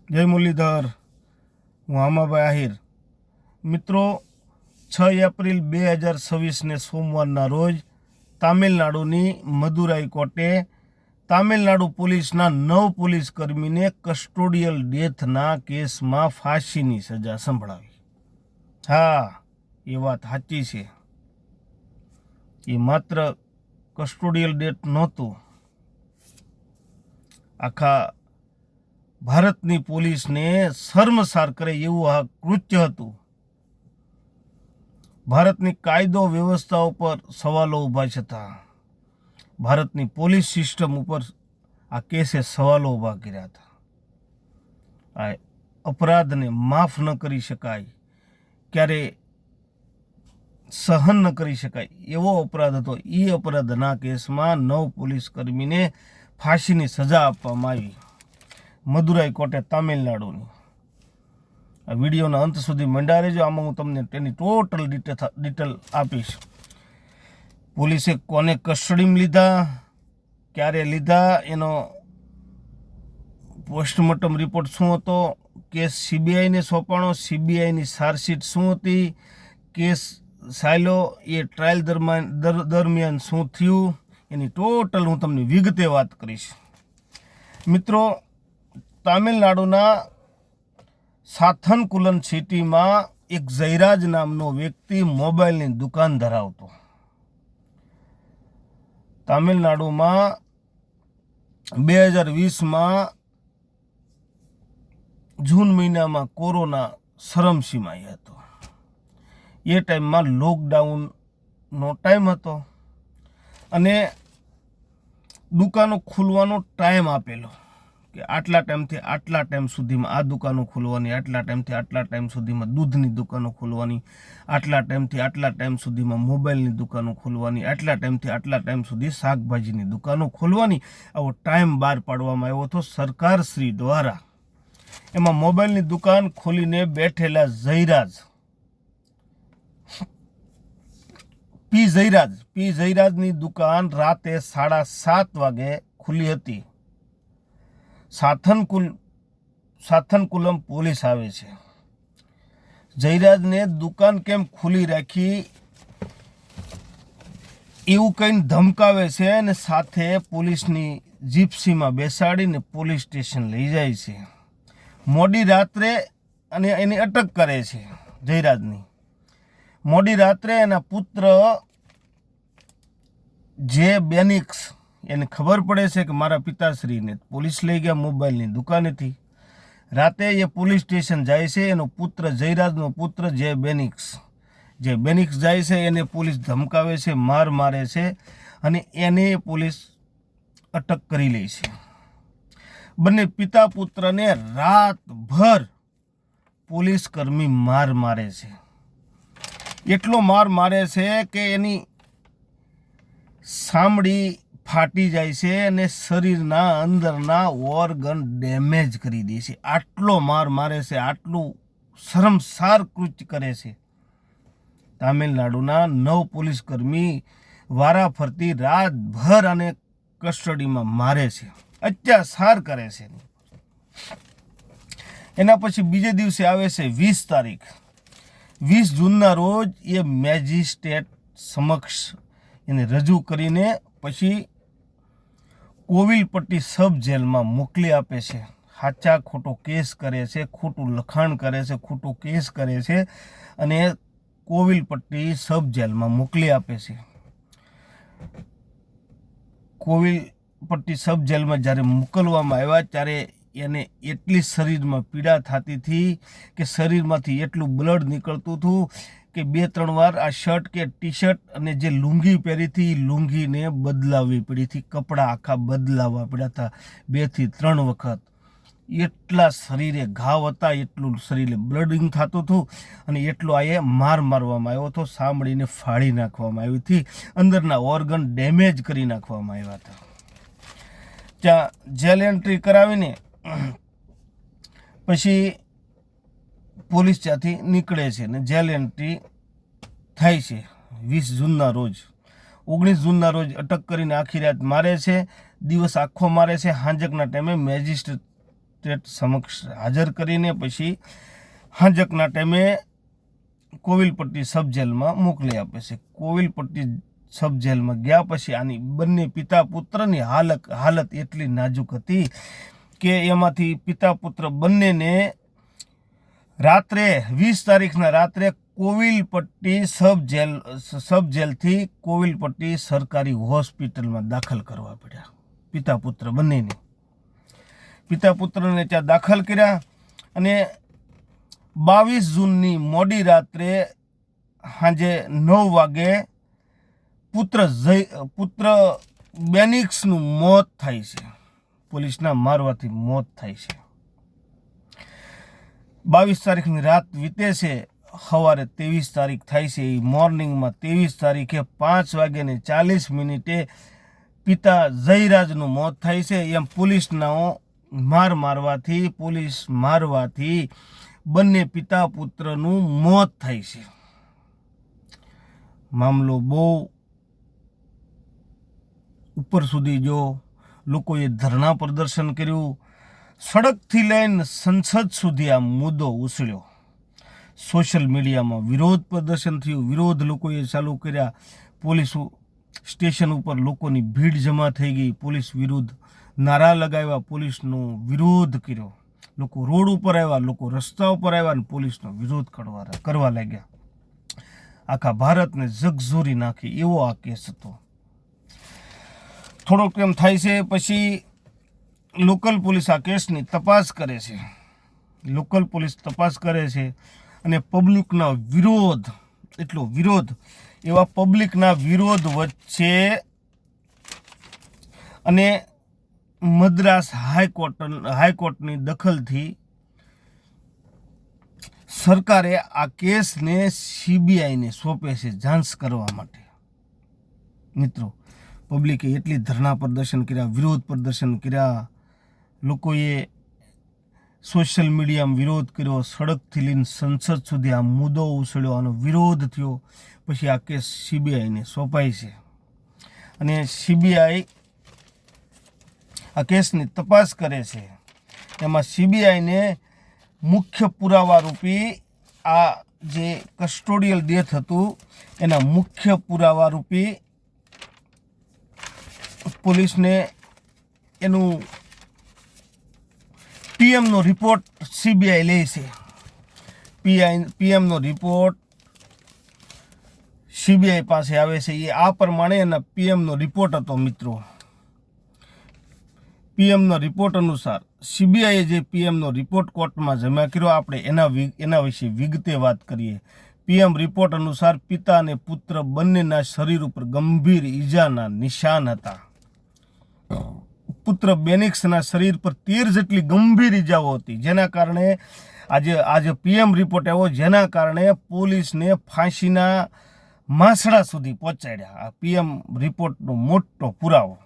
જય મુરલીધર, હું આમાભાઈ આહિર. મિત્રો, 6 એપ્રિલ 2026ને સોમવારના રોજ તામિલનાડુની મદુરાઈ કોર્ટે તામિલનાડુ પોલીસના 9 પોલીસકર્મીને કસ્ટોડિયલ ડેથના કેસમાં ફાંસીની સજા સંભળાવી. હા, એ વાત સાચી છે. એ માત્ર કસ્ટોડિયલ ડેથ નહોતું, આખા ભારતની પોલીસને શર્મસાર કરે એવું આ કૃત્ય હતું. ભારતની કાયદો વ્યવસ્થા ઉપર સવાલો ઊભા છતાં ભારતની પોલીસ સિસ્ટમ ઉપર આ કેસે સવાલો ઊભા કર્યા હતા. આ અપરાધને માફ ન કરી શકાય, ક્યારે સહન ન કરી શકાય એવો અપરાધ હતો. એ અપરાધના કેસમાં 9 પોલીસકર્મીને ફાંસીની સજા આપવામાં આવી, મદુરાઈ કોર્ટે તામિલનાડુની. આ વિડીયોના અંત સુધી મંડા રહેજો. આમાં હું તમને તેની ટોટલ ડિટેલ આપીશ. પોલીસે કોને કસ્ટડીમાં લીધા, ક્યારે લીધા, એનો પોસ્ટમોર્ટમ રિપોર્ટ શું હતો, કેસ સીબીઆઈને સોંપાણો, સીબીઆઈની ચાર્જશીટ શું હતી, કેસ ચાલ્યો એ ટ્રાયલ દરમિયાન શું થયું, એની ટોટલ હું તમને વિગતે વાત કરીશ. મિત્રો, તામિલનાડુના સાથનકુલન સિટીમાં એક જયરાજ નામનો વ્યક્તિ મોબાઈલની દુકાન ધરાવતો. તામિલનાડુમાં 2020માં જૂન મહિનામાં કોરોના ચરમસીમાએ હતો. એ ટાઈમમાં લોકડાઉનનો ટાઈમ હતો અને દુકાનો ખુલવાનો ટાઈમ આપેલો કે આટલા ટાઈમથી આટલા ટાઈમ સુધીમાં આ દુકાનો ખુલવાની, આટલા ટાઈમથી આટલા ટાઈમ સુધીમાં દૂધની દુકાનો ખુલવાની, આટલા ટાઈમથી આટલા ટાઈમ સુધીમાં મોબાઈલની દુકાનો ખોલવાની, આટલા ટાઈમથી આટલા ટાઈમ સુધી શાકભાજીની દુકાનો ખોલવાની, આવો ટાઈમ બહાર પાડવામાં આવ્યો હતો સરકારશ્રી દ્વારા. એમાં મોબાઈલની દુકાન ખોલીને બેઠેલા પી જયરાજની દુકાન રાતે 7:30 વાગે ખુલી હતી. સાથનકુલમ પોલીસ આવે છે. જયરાજને દુકાન કેમ ખુલ્લી રાખી એવું કહીને ધમકાવે છે અને સાથે પોલીસની જીપ્સીમાં બેસાડીને પોલીસ સ્ટેશન લઈ જાય છે. મોડી રાત્રે અને એની અટક કરે છે. જયરાજની મોડી રાત્રે એના પુત્ર જે બેનિક્સ, એને ખબર પડે છે કે મારા પિતાશ્રીને પોલીસ લઈ ગયા મોબાઈલની દુકાનેથી. રાતે એ પોલીસ સ્ટેશન જાય છે. એનો પુત્ર, જયરાજનો પુત્ર જે બેનિક્સ જાય છે, એને પોલીસ ધમકાવે છે, મારે છે અને એને પોલીસ અટક કરી લે છે. બંને પિતા પુત્રને રાતભર પોલીસ કર્મી મારે છે. એટલો મારે છે કે એની સાંભળી ફાટી જાય છે અને શરીરના અંદરના ઓર્ગન ડેમેજ કરી દે છે. આટલો મારે છે, આટલું શરમસાર કૃત્ય કરે છે. તામિલનાડુના 9 પોલીસકર્મી વારાફરતી રાતભર અને કસ્ટડીમાં મારે છે, અત્યાચાર કરે છે. એના પછી બીજે દિવસે આવે છે 20 તારીખ. 20 જૂનના રોજ એ મેજિસ્ટ્રેટ સમક્ષ એને રજૂ કરીને પછી કોવિલપટ્ટી સબ જેલમાં મોકલી આપે છે. સાચા ખોટો કેસ કરે છે, ખોટું લખાણ કરે છે, ખોટો કેસ કરે છે અને કોવિલપટ્ટી સબ જેલમાં મોકલી આપે છે. કોવિલપટ્ટી સબ જેલમાં જ્યારે મોકલવામાં આવ્યા ત્યારે એને એટલી શરીરમાં પીડા થતી હતી કે શરીરમાંથી એટલું બ્લડ નીકળતું હતું કે 2-3 વાર આ શર્ટ કે ટી શર્ટ અને જે લુંગી પહેરી હતી એ લુંગીને બદલાવવી પડી હતી. કપડાં આખા બદલાવવા પડ્યા હતા 2 થી 3 વખત. એટલા શરીરે ઘાવ હતા, એટલું શરીરે બ્લડિંગ થતું હતું અને એટલો આ મારવામાં આવ્યો હતો. સાંભળીને ફાડી નાખવામાં આવી હતી, અંદરના ઓર્ગન ડેમેજ કરી નાખવામાં આવ્યા હતા. ત્યાં જેલ એન્ટ્રી કરાવીને પછી પોલીસ ત્યાંથી નીકળે છે ને જેલ એન્ટ્રી થાય છે 20 જૂનના રોજ. 19 જૂનના રોજ અટક કરીને આખી રાત મારે છે, દિવસ આખો મારે છે. સાંજકના ટાઈમે મેજિસ્ટ્રેટ મેજિસ્ટ્રેટ સમક્ષ હાજર કરીને પછી હાંજકના ટાઈમે કોવિલપટ્ટી સબ જેલમાં મોકલી આપે છે. કોવિલપટ્ટી સબ જેલમાં ગયા પછી આની બંને પિતા પુત્રની હાલત એટલી નાજુક હતી કે એમાંથી પિતા પુત્ર બંનેને રાત્રે 20 તારીખના રાત્રે કોવિલપટ્ટી સબ જેલથી કોવિલપટ્ટી સરકારી હોસ્પિટલમાં દાખલ કરવા પડ્યા. પિતા પુત્ર બંનેને પિતા પુત્રને ત્યાં દાખલ કર્યા અને 22 જૂનની મોડી રાત્રે સાંજે 9 વાગે પુત્ર બેનિક્સનું મોત થાય છે. પોલીસના મારવાથી મોત થાય છે. 22 તારીખની રાત વીતે છે, સવારે 23 તારીખ થાય છે. એ મોર્નિંગમાં 23 તારીખે 5:40 પિતા જયરાજનું મોત થાય છે. એમ પોલીસના મારવાથી બંને પિતા પુત્રનું મોત થાય છે. મામલો બહુ ઉપર સુધી જો લોકોએ ધરણા પ્રદર્શન કર્યું. સડકથી લઈને સંસદ સુધી આ મુદ્દો ઉછળ્યો. સોશિયલ મીડિયામાં વિરોધ પ્રદર્શન થયું. વિરોધ લોકોએ ચાલુ કર્યા. પોલીસ સ્ટેશન ઉપર લોકોની ભીડ જમા થઈ ગઈ. પોલીસ વિરુદ્ધ નારા લગાવ્યા. પોલીસનો વિરોધ કર્યો. લોકો રોડ ઉપર આવ્યા, લોકો રસ્તા ઉપર આવ્યા અને પોલીસનો વિરોધ કરવા લાગ્યા. આખા ભારતને ઝકઝોરી નાખી એવો આ કેસ હતો. થોડોક ટાઈમ થાય છે પછી લોકલ પોલીસ આ કેસની તપાસ કરે છે. લોકલ પોલીસ તપાસ કરે છે અને પબ્લિકના વિરોધ વચ્ચે અને મદ્રાસ હાઈકોર્ટની દખલથી સરકારે આ કેસને CBIને સોંપે છે જાંચ કરવા માટે. મિત્રો, પબ્લિકે એટલી ધરણા પ્રદર્શન કર્યા, વિરોધ પ્રદર્શન કર્યા, લોકોએ સોશિયલ મીડિયામાં વિરોધ કર્યો, સડકથી લઈને સંસદ સુધી આ મુદ્દો ઉછળ્યો, આનો વિરોધ થયો. પછી આ કેસ CBIને સોંપાય છે અને CBI આ કેસની તપાસ કરે છે. એમાં CBIને મુખ્ય પુરાવા રૂપી આ જે કસ્ટોડિયલ ડેથ હતું એના મુખ્ય પુરાવા રૂપી પોલીસને એનું PMનો રિપોર્ટ CBI લે છે. PMનો રિપોર્ટ CBI પાસે આવે છે. એ આ પ્રમાણે એના PMનો રિપોર્ટ હતો. મિત્રો, PMનો રિપોર્ટ અનુસાર CBIએ જે PMનો રિપોર્ટ કોર્ટમાં જમા કર્યો, આપણે એના વિશે વિગતે વાત કરીએ. PM રિપોર્ટ અનુસાર પિતા અને પુત્ર બંનેના શરીર ઉપર ગંભીર ઈજાના નિશાન હતા. પુત્ર બેનિક્સના શરીર પર 13 જેટલી ગંભીર ઈજાઓ હતી, જેના કારણે આજે PM રિપોર્ટ આવ્યો, જેના કારણે પોલીસને ફાંસીના માસડા સુધી પહોંચાડ્યા. આ PM રિપોર્ટનો મોટો પુરાવો.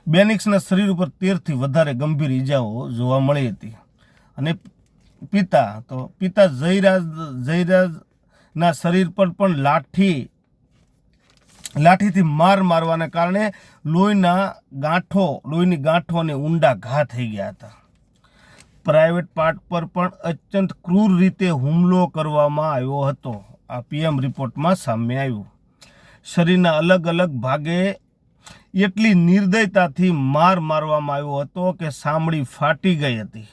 બેનિક્સના શરીર ઉપર 13થી વધારે ગંભીર ઈજાઓ જોવા મળી હતી. અને પિતા જયરાજના શરીર પર પણ લાઠીથી મારવાના કારણે લોહીની ગાંઠો અને ઊંડા ઘા થઈ ગયા હતા. પ્રાઇવેટ પાર્ટ પર પણ અત્યંત ક્રૂર રીતે હુમલો કરવામાં આવ્યો હતો. આ PM રિપોર્ટમાં સામે આવ્યું. શરીરના અલગ અલગ ભાગે એટલી નિર્દયતાથી મારવામાં આવ્યો હતો કે ચામડી ફાટી ગઈ હતી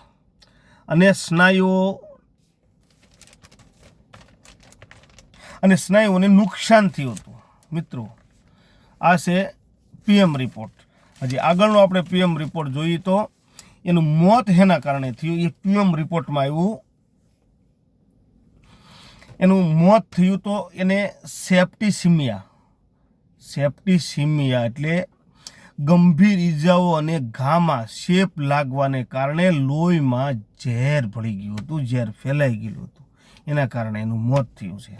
અને સ્નાયુઓને નુકસાન થયું હતું. મિત્રો, આ છે PM રિપોર્ટ. હજી આગળનો આપણે PM રિપોર્ટ જોઈએ તો એનું મોત હેના કારણે થયું એ PM રિપોર્ટમાં આવ્યું. એનું મોત થયું તો એને સેપ્ટિસિમિયા એટલે ગંભીર ઈજાઓ અને ઘામાં શેપ લાગવાને કારણે લોહીમાં ઝેર ભળી ગયું હતું, ઝેર ફેલાઈ ગયેલું હતું. એના કારણે એનું મોત થયું છે.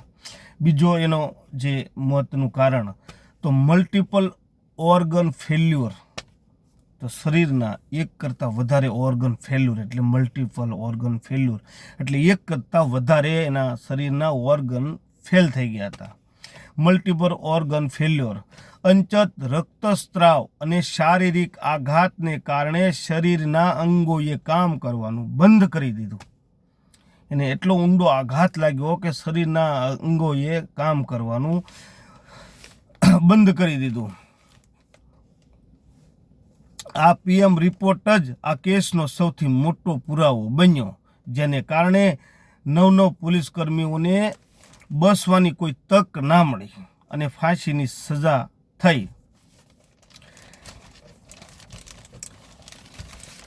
બીજો એનો જે મોતનું કારણ તો મલ્ટિપલ ઓર્ગન ફેલ્યુર. તો શરીરના એક કરતાં વધારે ઓર્ગન ફેલ્યુર એટલે મલ્ટિપલ ઓર્ગન ફેલ્યુર એટલે એક કરતાં વધારે એના શરીરના ઓર્ગન ફેલ થઈ ગયા હતા. મલ્ટિપલ ઓર્ગન ફેલ્યોર, અંચત રક્તસ્રાવ અને શારીરિક આઘાતને કારણે શરીરના અંગોએ કામ કરવાનું બંધ કરી દીધું. એને એટલો ઊંડો આઘાત લાગ્યો કે શરીરના અંગોએ કામ કરવાનું બંધ કરી દીધું. આ પીએમ રિપોર્ટ જ આ કેસનો સૌથી મોટો પુરાવો બન્યો, જેને કારણે 9 પોલીસ કર્મીઓને બસવાની કોઈ તક ના મળી અને ફાંસીની સજા થઈ.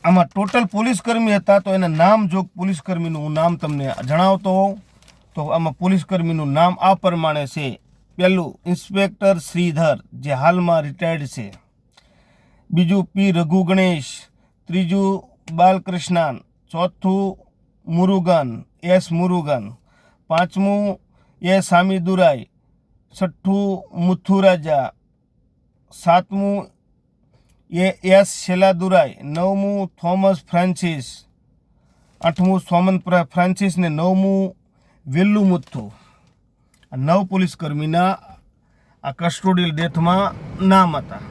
આમાં ટોટલ પોલીસ કર્મી હતા, તો એના નામ જો પોલીસ કર્મીનું હું નામ તમને જણાવતો હોઉં તો આમાં પોલીસ કર્મીનું નામ આ પ્રમાણે છે. પહેલું ઇન્સ્પેક્ટર શ્રીધર, જે હાલમાં રિટાયર્ડ છે. બીજું પી રઘુ ગણેશ. ત્રીજું બાલકૃષ્ણન. ચોથું મુરુગન, એસ મુરુગન. પાંચમું એ સામીદુરાઈ. છઠ્ઠું મુથુરાજા. સાતમું એ એસ શેલાદુરાઈ. નવમું થોમસ ફ્રાન્સિસ. આઠમું સોમન ફ્રાન્સિસ ને નવમું વેલ્લુમુથુ. આ 9 પોલીસ કર્મીના આ કસ્ટોડિયલ ડેથમાં નામ હતા.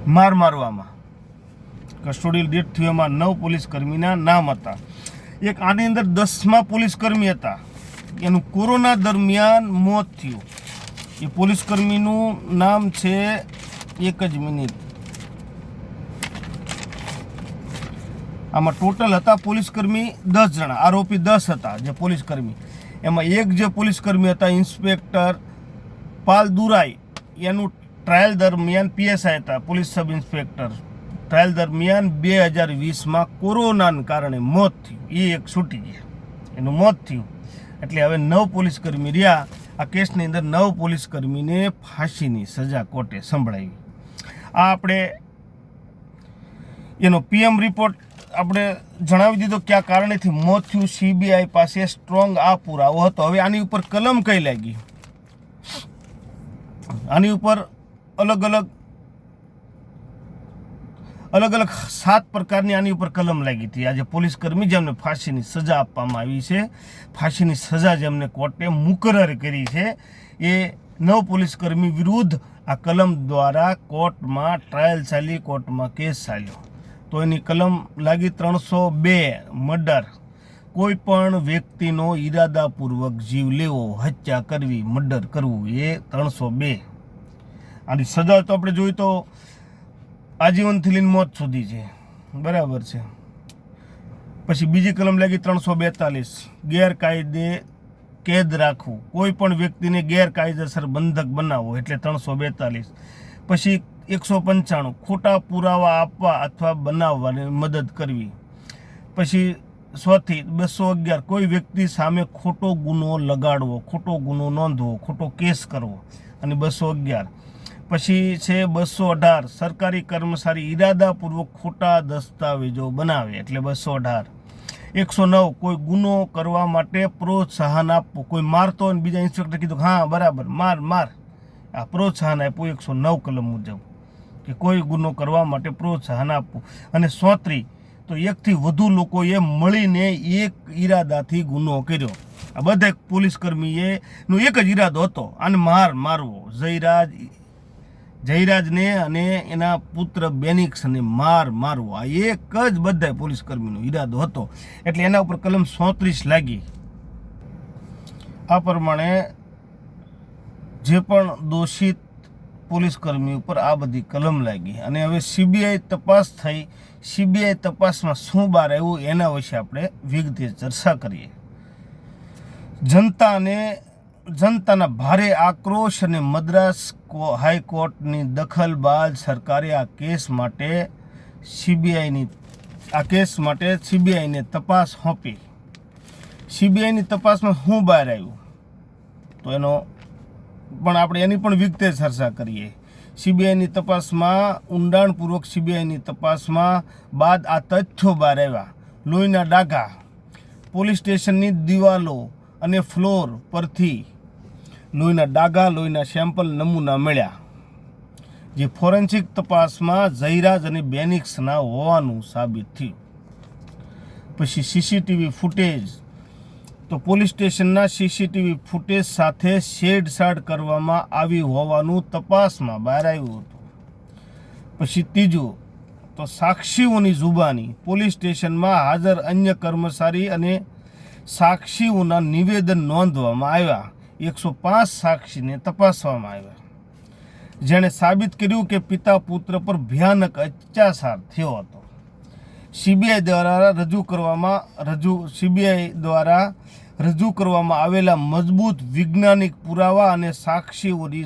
મારવામાં કસ્ટોડિયલ ડેથ થયું એમાં 9 પોલીસ કર્મીના નામ હતા. એક આની અંદર 10મા પોલીસ કર્મી હતા, એનું કોરોના દરમિયાન મોત થયું. એ પોલીસ કર્મીનું નામ છે, એક જ મિનિટ, આમાં ટોટલ હતા પોલીસ કર્મી 10 જણા, આરોપી 10 હતા જે પોલીસ કર્મી. એમાં એક જે પોલીસ કર્મી હતા ઇન્સ્પેક્ટર પાલદુરાઈ, એનું ટ્રાયલ દરમિયાન પીએસઆઈ હતા, પોલીસ સબ ઇન્સ્પેક્ટર. ટ્રાયલ દરમિયાન 2020માં કોરોનાના કારણે મોત થયું. એ એક છૂટી ગયા, એનું મોત થયું. એટલે હવે 9 પોલીસ કર્મી રહ્યા. આ કેસની અંદર 9 પોલીસ કર્મીને ફાંસીની સજા કોર્ટે સંભળાવી. આ આપણે એનો પીએમ રિપોર્ટ આપણે જણાવી દીધો કયા કારણેથી મોત થયું. સીબીઆઈ પાસે સ્ટ્રોંગ આ પુરાવો હતો. હવે આની ઉપર કલમ કઈ લાગી, આની ઉપર અલગ અલગ 7 પ્રકારની આની ઉપર કલમ લાગી હતી. આજે પોલીસ કર્મી જેમને ફાંસીની સજા આપવામાં આવી છે, ફાંસીની સજા જેમને કોર્ટે મુકરર કરી છે, એ 9 પોલીસ કર્મી વિરુદ્ધ આ કલમ દ્વારા કોર્ટમાં ટ્રાયલ ચાલી, કોર્ટમાં કેસ ચાલ્યો. તો એની કલમ લાગી 302 મર્ડર. કોઈ પણ વ્યક્તિનો ઈરાદાપૂર્વક જીવ લેવો, હત્યા કરવી, મર્ડર કરવું, એ 302. આની સજા તો આપણે જોઈએ તો આજીવનથી લઈને મોત સુધી છે, બરાબર છે. પછી બીજી કલમ લાગી 342 ગેરકાયદે કેદ રાખવું, કોઈ પણ વ્યક્તિને ગેરકાયદેસર બંધક બનાવવો, એટલે 342. પછી 195 ખોટા પુરાવા આપવા અથવા બનાવવાની મદદ કરવી. પછી 100 થી 211 કોઈ વ્યક્તિ સામે ખોટો ગુનો લગાડવો, ખોટો ગુનો નોંધવો, ખોટો કેસ કરવો, અને 211. પછી છે 218 સરકારી કર્મચારી ઈરાદાપૂર્વક ખોટા દસ્તાવેજો બનાવે, એટલે 218. 109 કોઈ ગુનો કરવા માટે પ્રોત્સાહન આપવું, કોઈ મારતો અને બીજા ઇન્સ્પેક્ટર કીધું હા બરાબર માર, આ પ્રોત્સાહન આપ્યું 109 કલમ મુજબ, કે કોઈ ગુનો કરવા માટે પ્રોત્સાહન આપવું. અને 103 તો એકથી વધુ લોકોએ મળીને એક ઈરાદાથી ગુનો કર્યો. આ બધા પોલીસ કર્મીએનો એક જ ઈરાદો હતો, આને મારવો, જયરાજને અને એના પુત્ર બેનિક્સને મારવો. આ એક જ બધા પોલીસ કર્મીનો ઈરાદો હતો. એટલે એના ઉપર કલમ 34 લાગી. આ પ્રમાણે જે પણ દોષિત પોલીસ કર્મી ઉપર આ બધી કલમ લાગી. અને હવે સીબીઆઈ તપાસ થઈ. સીબીઆઈ તપાસમાં શું બહાર આવ્યું એના વિશે આપણે વિગતે ચર્ચા કરીએ. જનતાના ભારે આક્રોશ અને મદ્રાસ હાઈકોર્ટની દખલ બાદ સરકારે આ કેસ માટે સીબીઆઈને તપાસ સોંપી. સીબીઆઈની તપાસમાં શું બહાર આવ્યું તો એનો પણ આપણે એની પણ વિગતે ચર્ચા કરીએ. સીબીઆઈની તપાસમાં ઊંડાણપૂર્વક સીબીઆઈની તપાસમાં બાદ આ તથ્યો બહાર આવ્યા. લોહીના ડાઘા, પોલીસ સ્ટેશનની દિવાલો અને ફ્લોર પરથી લોહીના ડાઘા, લોહીના સેમ્પલ નમૂના મળ્યા, જે ફોરેન્સિક તપાસમાં જયરાજ અને બેનિક્સના હોવાનું સાબિત થયું. પછી સીસીટીવી ફૂટેજ, તો પોલીસ સ્ટેશનના સીસીટીવી ફૂટેજ સાથે છેડછાડ કરવામાં આવી હોવાનું તપાસમાં બહાર આવ્યું હતું. પછી ત્રીજું તો સાક્ષીઓની જુબાની. પોલીસ સ્ટેશનમાં હાજર અન્ય કર્મચારી અને સાક્ષીઓના નિવેદન નોંધવામાં આવ્યા. 105 સાક્ષીને તપાસવામાં આવ્યા, જેણે સાબિત કર્યું કે પિતા પુત્ર પર ભયાનક અત્યાચાર થયો હતો. સીબીઆઈ દ્વારા રજૂ કરવામાં આવેલા મજબૂત વૈજ્ઞાનિક પુરાવા અને સાક્ષીઓની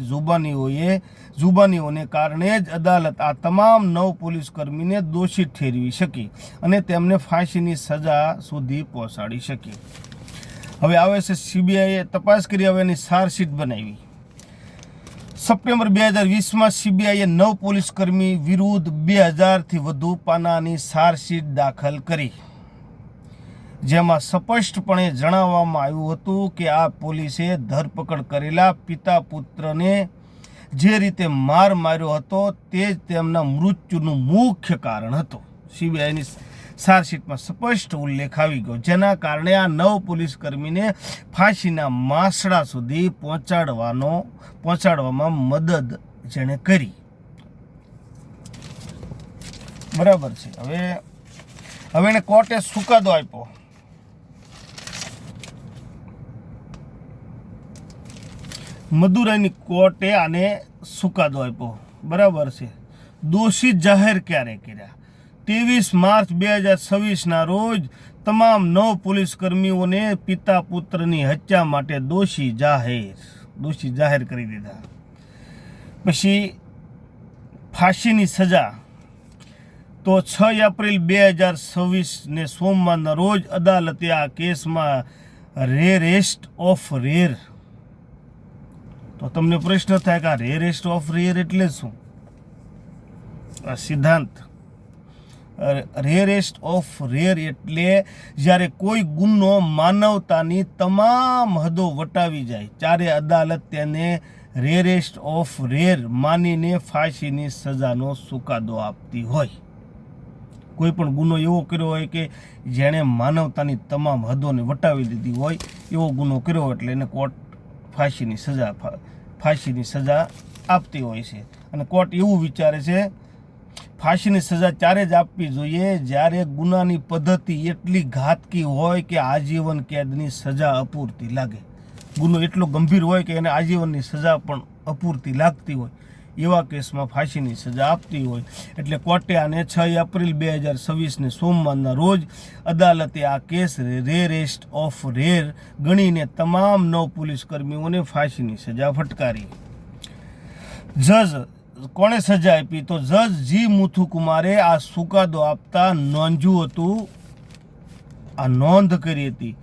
જુબાનીઓને કારણે જ અદાલત આ તમામ 9 પોલીસકર્મીને દોષિત ઠેરવી શકી અને તેમને ફાંસીની સજા સુધી પહોંચાડી શકી. હવે આવે છે સીબીઆઈએ તપાસ કરી, હવે એની ચાર્જશીટ બનાવી. સપ્ટેમ્બર 2020માં સીબીઆઈએ 9 પોલીસકર્મી વિરુદ્ધ 2000થી વધુ પાનાની ચાર્જશીટ દાખલ કરી, જેમાં સ્પષ્ટપણે જણાવવામાં આવ્યું હતું કે આ પોલીસે ધરપકડ કરેલા પિતા પુત્રને જે રીતે માર્યો હતો તે જ તેમના મૃત્યુનું મુખ્ય કારણ હતું. સીબીઆઈની ચાર્જશીટમાં સ્પષ્ટ ઉલ્લેખ આવી ગયો, જેના કારણે આ 9 પોલીસકર્મીને ફાંસીના માસડા સુધી પહોંચાડવામાં મદદ જેણે કરી. બરાબર છે. હવે એને કોર્ટે ચુકાદો આપ્યો. મદુરાઈની કોર્ટે આને ચુકાદો આપ્યો. બરાબર છે. દોષિત જાહેર ક્યારે કર્યા? 23 માર્ચ 2026ના રોજ તમામ 9 પોલીસકર્મીઓને પિતા પુત્રની હત્યા માટે દોષી જાહેર કરી દીધા. પછી ફાંસીની સજા તો 6 એપ્રિલ 2026ને સોમવારના રોજ અદાલતે આ કેસમાં રેરેસ્ટ ઓફ રેર. તો તમને પ્રશ્ન થાય કે આ રેરેસ્ટ ઓફ રેર એટલે શું? આ સિદ્ધાંત રેરેસ્ટ ઓફ રેર એટલે જ્યારે કોઈ ગુનો માનવતાની તમામ હદો વટાવી જાય ત્યારે અદાલત તેને રેરેસ્ટ ઓફ રેર માનીને ફાંસીની સજાનો ચુકાદો આપતી હોય. કોઈ પણ ગુનો એવો કર્યો હોય કે જેણે માનવતાની તમામ હદોને વટાવી દીધી હોય, એવો ગુનો કર્યો એટલે એને કોર્ટ ફાંસીની સજા આપતી હોય છે. અને કોર્ટ એવું વિચારે છે ફાંસીની સજા ત્યારે જ આપવી જોઈએ જ્યારે ગુનાની પદ્ધતિ એટલી ઘાતકી હોય કે આજીવન કેદની સજા અપૂરતી લાગે. ગુનો એટલો ગંભીર હોય કે એને આજીવનની સજા પણ અપૂરતી લાગતી હોય, એવા કેસમાં ફાંસીની સજા આપતી હોય. એટલે કોર્ટે આને 6 એપ્રિલ 2026ને સોમવારના રોજ અદાલતે આ કેસ રેરેસ્ટ ઓફ રેર ગણીને તમામ 9 પોલીસકર્મીઓને ફાંસીની સજા ફટકારી. જજ કોણે સજા આપી? તો જજ જી મુથુકુમારે આ ચુકાદો આપતા નોંધ્યું હતું, આ નોંધ કરી હતી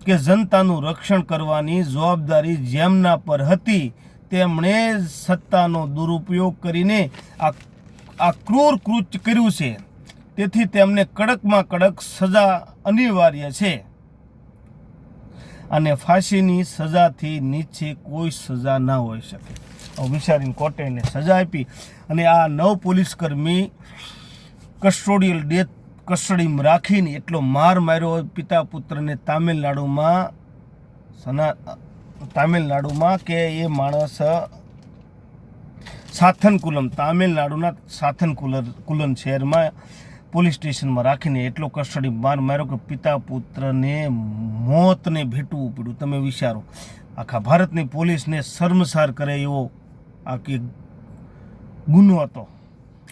કે જનતાનું રક્ષણ કરવાની જવાબદારી જેમના પર હતી તેમણે સત્તાનો દુરુપયોગ કરીને આ ક્રૂર કૃત્ય કર્યું છે, તેથી તેમને કડકમાં કડક સજા અનિવાર્ય છે અને ફાંસીની સજાથી નીચે કોઈ સજા ના હોઈ શકે. વિચારીને કોર્ટે એને સજા આપી અને આ 9 પોલીસકર્મી કસ્ટોડિયલ ડેથ કસ્ટડીમાં રાખીને એટલો માર્યો પિતા પુત્રને તામિલનાડુમાં કે એ માણસ તામિલનાડુના સાથનકુલન શહેરમાં પોલીસ સ્ટેશનમાં રાખીને એટલો કસ્ટડી માર્યો કે પિતા પુત્રને મોતને ભેટવું પડ્યું. તમે વિચારો, આખા ભારતની પોલીસને શર્મસાર કરે એવો આ કે ગુનો હતો.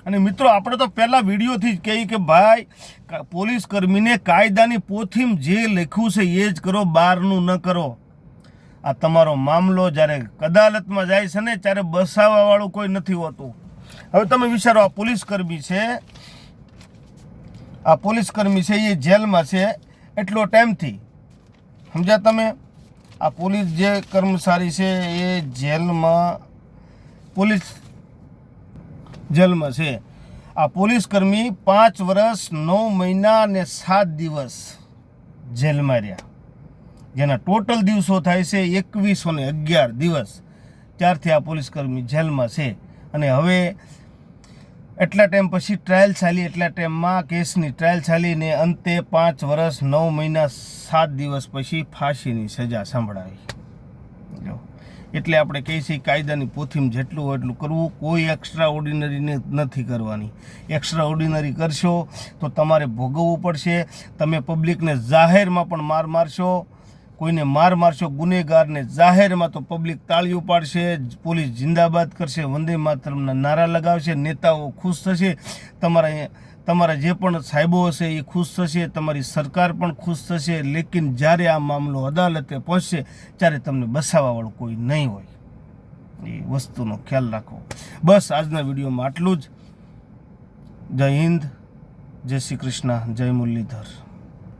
અને મિત્રો, આપણે તો પહેલા વિડીયોથી જ કહીએ કે ભાઈ પોલીસ કર્મીને કાયદાની પોથીમાં જે લખ્યું છે એ જ કરો, બહારનું ન કરો. આ તમારો મામલો જ્યારે અદાલતમાં જાય છે ને ત્યારે બસાવવાવાળું કોઈ નથી હોતું. હવે તમે વિચારો, આ પોલીસકર્મી છે એ જેલમાં છે એટલો ટાઈમથી, સમજ્યા તમે? આ પોલીસ જે કર્મચારી છે એ જેલમાં છે. આ પોલીસકર્મી 5 વર્ષ 9 મહિના અને 7 દિવસ જેલમાં રહ્યા, જેના ટોટલ દિવસો થાય છે 2111 દિવસ. ત્યારથી આ પોલીસકર્મી જેલમાં છે. અને હવે એટલા ટાઈમ પછી ટ્રાયલ ચાલી, એટલા ટાઈમમાં કેસની ટ્રાયલ ચાલીને અંતે 5 વર્ષ 9 મહિના 7 દિવસ પછી ફાંસીની સજા સંભળાવી. જો એટલે આપણે કહીએ છીએ કાયદાની પોથીમાં જેટલું હોય એટલું કરવું, કોઈ એક્સ્ટ્રા ઓર્ડિનરી નથી કરવાની. એક્સ્ટ્રા ઓર્ડિનરી કરશો તો તમારે ભોગવવું પડશે. તમે પબ્લિકને જાહેરમાં પણ માર મારશો, કોઈને માર મારશો ગુનેગારને જાહેરમાં તો પબ્લિક તાળીઓ પાડશે, પોલીસ જિંદાબાદ કરશે, વંદે માતરમના નારા લગાવશે, નેતાઓ ખુશ થશે, તમારા જે પણ સાહેબો હશે એ ખુશ થશે, તમારી સરકાર પણ ખુશ થશે. લેકિન જ્યારે આ મામલો અદાલતે પહોંચશે ત્યારે તમને બસાવવાવાળું કોઈ નહીં હોય. એ વસ્તુનો ખ્યાલ રાખો. બસ આજના વિડીયોમાં આટલું જ. જય હિન્દ, જય શ્રી કૃષ્ણ, જય મુરલીધર.